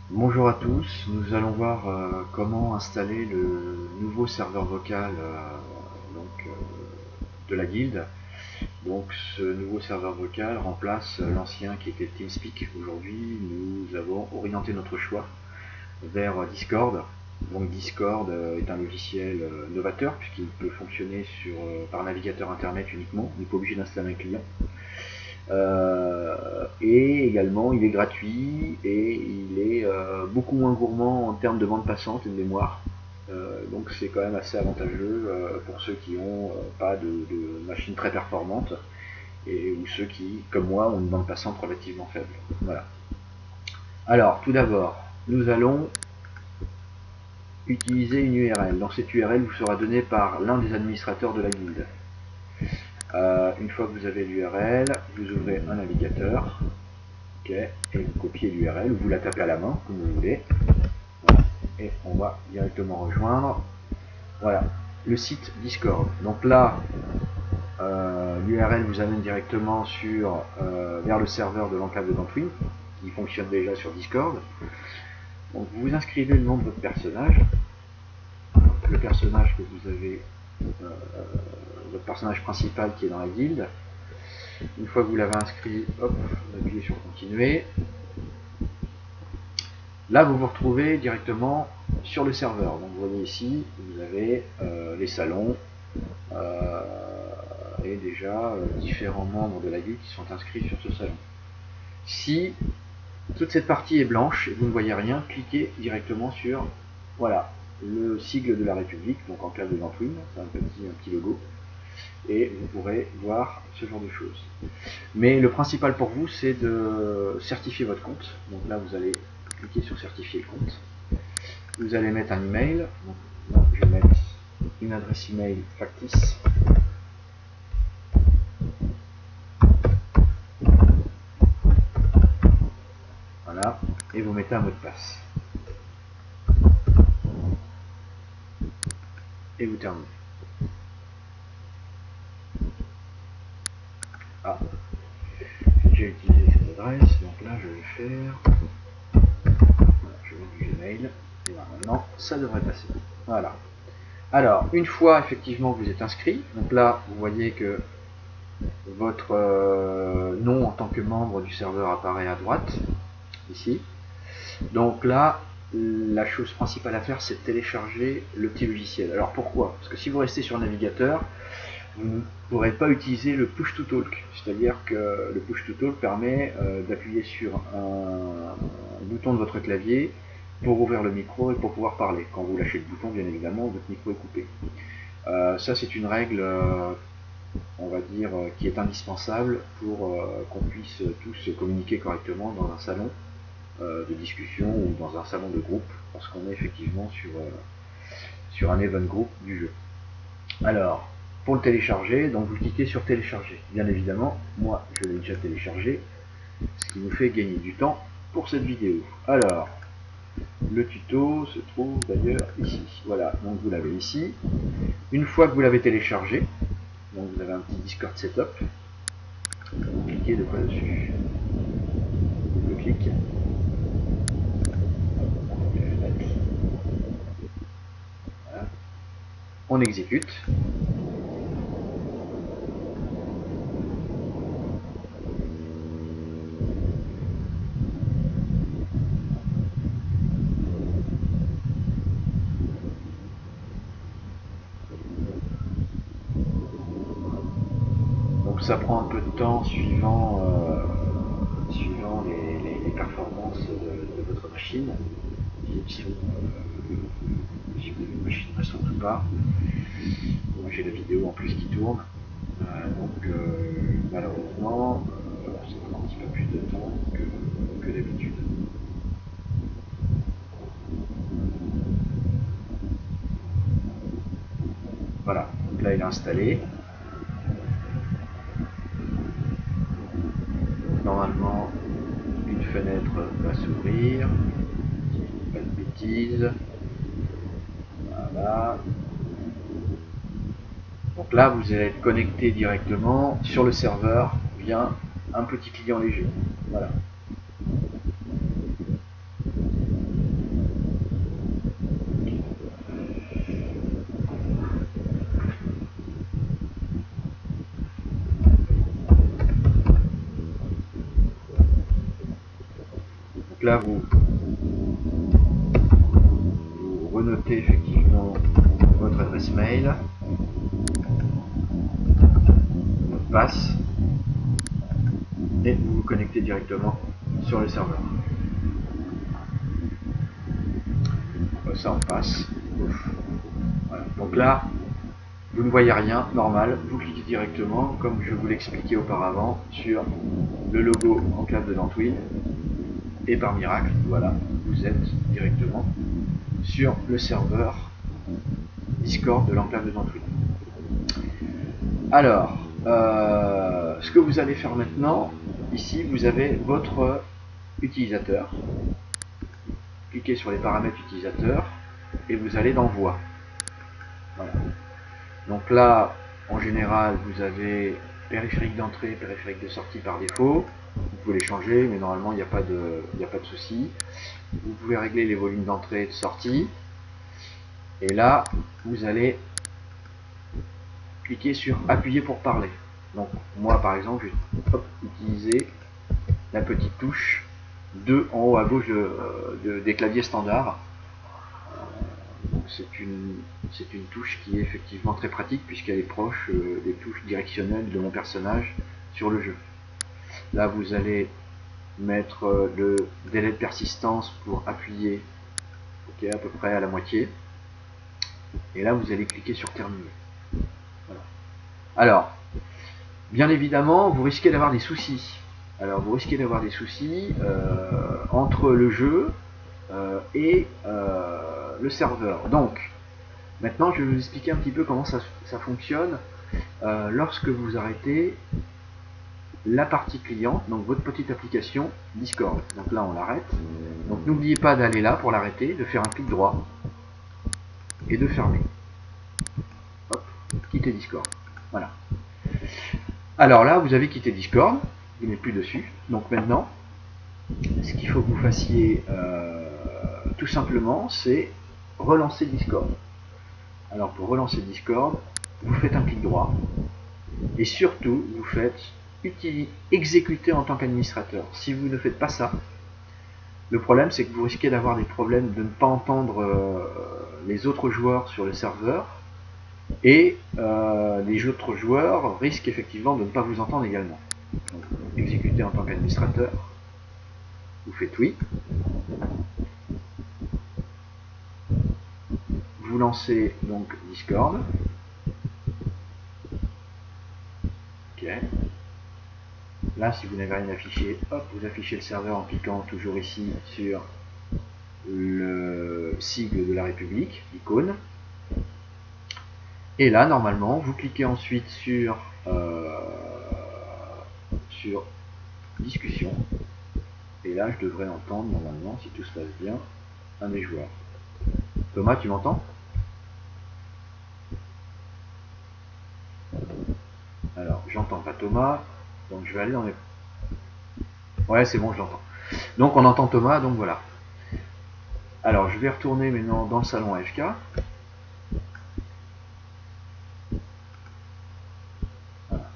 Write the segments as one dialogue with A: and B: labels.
A: Bonjour à tous, nous allons voir comment installer le nouveau serveur vocal de la guilde. Donc ce nouveau serveur vocal remplace l'ancien qui était TeamSpeak. Aujourd'hui nous avons orienté notre choix vers Discord. Donc Discord est un logiciel novateur puisqu'il peut fonctionner par navigateur internet uniquement, on n'est pas obligé d'installer un client. Et également il est gratuit et il est beaucoup moins gourmand en termes de bande passante et de mémoire. Donc c'est quand même assez avantageux pour ceux qui n'ont pas de machine très performante ou ceux qui, comme moi, ont une bande passante relativement faible. Voilà. Alors tout d'abord, nous allons utiliser une URL. Dans cette URL vous sera donnée par l'un des administrateurs de la guilde. Une fois que vous avez l'URL, vous ouvrez un navigateur. Et vous copiez l'URL, ou vous la tapez à la main, comme vous voulez. Voilà. Et on va directement rejoindre. Voilà, le site Discord. Donc là, l'URL vous amène directement vers le serveur de l'enclave de Gantwin, qui fonctionne déjà sur Discord. Donc vous inscrivez le nom de votre personnage, le personnage que vous avez, votre personnage principal qui est dans la guilde. Une fois que vous l'avez inscrit, hop, vous appuyez sur continuer. Là, vous vous retrouvez directement sur le serveur. Donc, vous voyez ici, vous avez les salons et déjà différents membres de la guilde qui sont inscrits sur ce salon. Si toute cette partie est blanche et vous ne voyez rien, cliquez directement sur voilà, le sigle de la République, donc en clave de Gantwin, c'est un petit logo, et vous pourrez voir ce genre de choses. Mais le principal pour vous, c'est de certifier votre compte. Donc là, vous allez cliquer sur certifier le compte. Vous allez mettre un email. Donc là, je vais mettre une adresse email factice. Voilà. Et vous mettez un mot de passe. Et vous terminez. Ah, j'ai utilisé cette adresse. Donc là, je vais faire. Voilà, je mets du Gmail. Et maintenant, ça devrait passer. Voilà. Alors, une fois effectivement que vous êtes inscrit, donc là, vous voyez que votre nom en tant que membre du serveur apparaît à droite, ici. Donc là, la chose principale à faire, c'est de télécharger le petit logiciel. Alors pourquoi? Parce que si vous restez sur navigateur, vous ne pourrez pas utiliser le push to talk. C'est-à-dire que le push to talk permet d'appuyer sur un bouton de votre clavier pour ouvrir le micro et pour pouvoir parler. Quand vous lâchez le bouton, bien évidemment, votre micro est coupé. Ça, c'est une règle, on va dire, qui est indispensable pour qu'on puisse tous communiquer correctement dans un salon de discussion ou dans un salon de groupe, parce qu'on est effectivement sur un event group du jeu. Alors, pour le télécharger, donc vous cliquez sur télécharger. Bien évidemment, moi je l'ai déjà téléchargé, ce qui nous fait gagner du temps pour cette vidéo. Alors, le tuto se trouve d'ailleurs ici. Voilà, donc vous l'avez ici. Une fois que vous l'avez téléchargé, donc vous avez un petit Discord setup, vous cliquez de fois dessus. Double clic. Voilà. On exécute. Donc ça prend un peu de temps suivant les performances de votre machine. Si vous avez une machine récente ou pas. Moi j'ai la vidéo en plus qui tourne. Donc malheureusement ça prend un petit peu plus de temps que d'habitude. Voilà, donc là il est installé. Normalement une fenêtre va s'ouvrir. Si je ne dis pas de bêtises. Voilà. Donc là, vous allez être connecté directement sur le serveur via un petit client léger. Voilà. Donc là, vous renotez effectivement votre adresse mail, mot de passe, et vous vous connectez directement sur le serveur. Ça on passe. Voilà. Donc là, vous ne voyez rien, normal, vous cliquez directement, comme je vous l'expliquais auparavant, sur le logo Enclave de Nantwil, et par miracle, voilà, vous êtes directement sur le serveur Discord de l'Enclave de Nantwil. Alors, ce que vous allez faire maintenant, ici vous avez votre utilisateur. Cliquez sur les paramètres utilisateurs et vous allez dans Voix. Voilà. Donc là, en général, vous avez périphérique d'entrée, périphérique de sortie par défaut. Vous pouvez les changer, mais normalement, il n'y a pas de souci. Vous pouvez régler les volumes d'entrée et de sortie. Et là, vous allez cliquer sur appuyer pour parler. Donc moi, par exemple, je vais utiliser la petite touche 2 en haut à gauche des claviers standards. C'est une touche qui est effectivement très pratique puisqu'elle est proche des touches directionnelles de mon personnage sur le jeu. Là, vous allez mettre le délai de persistance pour appuyer à peu près à la moitié. Et là, vous allez cliquer sur terminer. Voilà. Alors, bien évidemment, vous risquez d'avoir des soucis. Alors, vous risquez d'avoir des soucis entre le jeu et le serveur. Donc, maintenant, je vais vous expliquer un petit peu comment ça fonctionne lorsque vous arrêtez la partie client, donc votre petite application Discord. Donc là, on l'arrête. Donc, n'oubliez pas d'aller là pour l'arrêter, de faire un clic droit et de fermer. Hop, quitter Discord. Voilà. Alors là, vous avez quitté Discord, il n'est plus dessus. Donc maintenant, ce qu'il faut que vous fassiez tout simplement, c'est relancer Discord. Alors pour relancer Discord, vous faites un clic droit et surtout vous faites exécuter en tant qu'administrateur. Si vous ne faites pas ça, le problème c'est que vous risquez d'avoir des problèmes de ne pas entendre les autres joueurs sur le serveur et les autres joueurs risquent effectivement de ne pas vous entendre également. Donc, exécuter en tant qu'administrateur, vous faites oui. Vous lancez donc Discord. Ok. Là, si vous n'avez rien affiché, hop, vous affichez le serveur en cliquant toujours ici sur le sigle de la République, icône. Et là, normalement, vous cliquez ensuite sur discussion. Et là, je devrais entendre normalement, si tout se passe bien, un des joueurs. Thomas, tu m'entends? Alors, j'entends pas Thomas, donc je vais aller dans les... Ouais, c'est bon, je l'entends. Donc, on entend Thomas, donc voilà. Alors, je vais retourner maintenant dans le salon AFK. Voilà.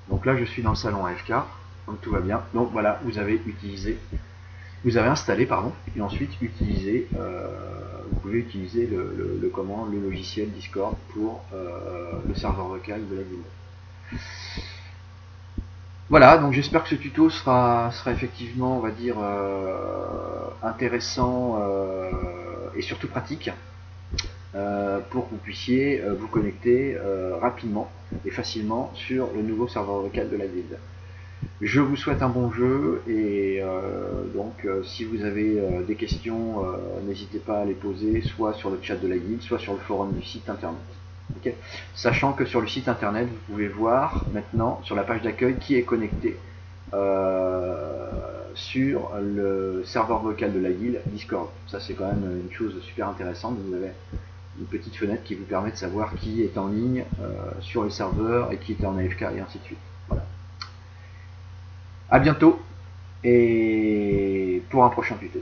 A: Donc là, je suis dans le salon AFK, donc tout va bien. Donc voilà, vous avez installé, et ensuite vous pouvez utiliser le logiciel Discord pour le serveur vocal de la ville. Voilà, donc j'espère que ce tuto sera effectivement, on va dire, intéressant et surtout pratique pour que vous puissiez vous connecter rapidement et facilement sur le nouveau serveur vocal de la guilde. Je vous souhaite un bon jeu et si vous avez des questions, n'hésitez pas à les poser soit sur le chat de la guilde, soit sur le forum du site internet. Okay. Sachant que sur le site internet, vous pouvez voir maintenant sur la page d'accueil qui est connecté sur le serveur vocal de la guilde Discord. Ça c'est quand même une chose super intéressante. Vous avez une petite fenêtre qui vous permet de savoir qui est en ligne sur le serveur et qui est en AFK et ainsi de suite. Voilà. A bientôt et pour un prochain tuto.